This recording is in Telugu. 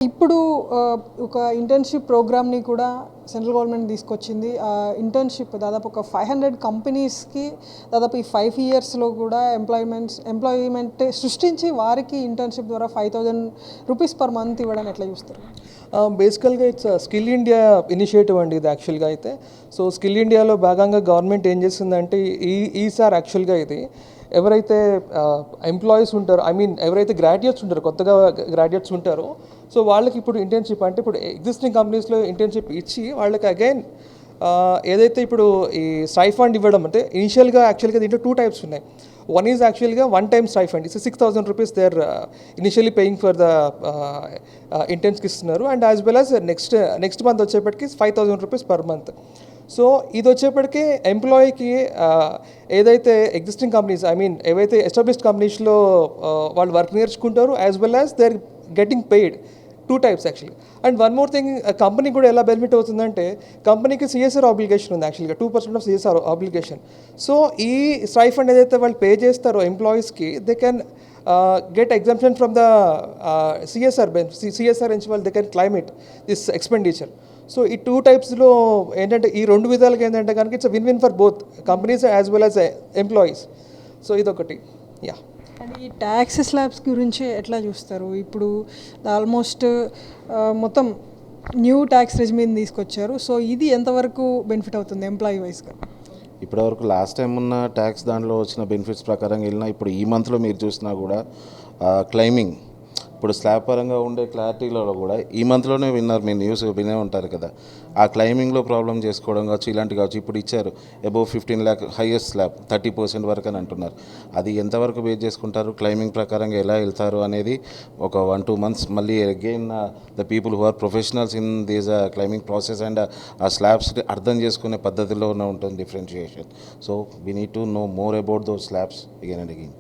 ఇప్పుడు ఒక ఇంటర్న్‌షిప్ ప్రోగ్రామ్‌ని కూడా సెంట్రల్ గవర్నమెంట్ తీసుకొచ్చింది. ఇంటర్న్‌షిప్ దాదాపు ఒక 500 కంపెనీస్‌కి దాదాపు ఈ 5 ఇయర్స్‌లో కూడా ఎంప్లాయ్‌మెంట్ సృష్టించి వారికి ఇంటర్న్‌షిప్ ద్వారా 5000 రూపీస్ పర్ మంత్ ఇవ్వడం ఎట్లా చూస్తారు? బేసికల్గా ఇట్స్ స్కిల్ ఇండియా ఇనిషియేటివ్ అండి ఇది యాక్చువల్గా అయితే. సో స్కిల్ ఇండియాలో భాగంగా గవర్నమెంట్ ఏం చేస్తుందంటే ఈసారి యాక్చువల్గా ఇది ఎవరైతే ఎంప్లాయీస్ ఉంటారో ఎవరైతే గ్రాడ్యుయేట్స్ ఉంటారో కొత్తగా గ్రాడ్యుయేట్స్ ఉంటారో సో వాళ్ళకి ఇప్పుడు ఇంటర్న్షిప్ అంటే ఇప్పుడు ఎగ్జిస్టింగ్ కంపెనీస్లో ఇంటర్న్షిప్ ఇచ్చి వాళ్ళకి అగైన్ ఏదైతే ఇప్పుడు ఈ స్టైఫండ్ ఇవ్వడం అంటే ఇనిషియల్గా యాక్చువల్గా దీంట్లో 2 టైప్స్ ఉన్నాయి. వన్ ఈజ్ యాక్చువల్గా one time stipend it's 6000 rupees they are initially paying for the ఇంటర్న్స్కి ఇస్తున్నారు. And as well as next month వచ్చేప్పటికి 5000 రూపీస్ పర్ మంత్. సో ఇది వచ్చేప్పటికి ఎంప్లాయీకి ఏదైతే ఎగ్జిస్టింగ్ కంపెనీస్ ఏవైతే ఎస్టాబ్లిష్డ్ కంపెనీస్లో వాళ్ళు వర్క్ నేర్చుకుంటారు as well as they are getting paid. 2 types actually. And one more thing company కూడా ఎలా బెనిఫిట్ అవుతుందంటే కంపెనీకి సిఎస్ఆర్ ఆబ్లిగేషన్ ఉంది యాక్చువల్గా 2% ఆఫ్ సిఎస్ఆర్ ఆబ్లిగేషన్. సో ఈ స్టైఫండ్ ఏదైతే వాళ్ళు పే చేస్తారో ఎంప్లాయీస్కి they can get exemption from the CSR నుంచి వాళ్ళు they can claim it this expenditure. So ఈ 2 టైప్స్లో ఏంటంటే ఈ 2 విధాలుగా ఏంటంటే కనుక it's win win for both companies as well as employees. So ఇదొకటి యా. అండ్ ఈ ట్యాక్స్ స్లాబ్స్ గురించి ఎట్లా చూస్తారు? ఇప్పుడు ఆల్మోస్ట్ మొత్తం న్యూ ట్యాక్స్ రెజిమీని తీసుకొచ్చారు. సో ఇది ఎంతవరకు బెనిఫిట్ అవుతుంది ఎంప్లాయీ వైస్గా? ఇప్పటివరకు లాస్ట్ టైం ఉన్న ట్యాక్స్ దాంట్లో వచ్చిన బెనిఫిట్స్ ప్రకారం వెళ్ళినా ఇప్పుడు ఈ మంత్లో మీరు చూసినా కూడా క్లైమింగ్ ఇప్పుడు స్లాబ్ పరంగా ఉండే క్లారిటీలో కూడా ఈ మంత్లోనే విన్నారు, మీరు న్యూస్ వినే ఉంటారు కదా. ఆ క్లైమింగ్లో ప్రాబ్లం చేసుకోవడం కావచ్చు ఇలాంటి కావచ్చు. ఇప్పుడు ఇచ్చారు అబోవ్ 15 lakh హైయెస్ట్ స్లాబ్ 30% వరకు అని అంటున్నారు. అది ఎంతవరకు బేస్ చేసుకుంటారు, క్లైమింగ్ ప్రకారంగా ఎలా వెళ్తారు అనేది ఒక 1-2 months మళ్ళీ again the people who are professionals in these claiming process and ఆ స్లాబ్స్ని అర్థం చేసుకునే పద్ధతిలోనే ఉంటుంది differentiation. So we need to know more about those slabs again and again.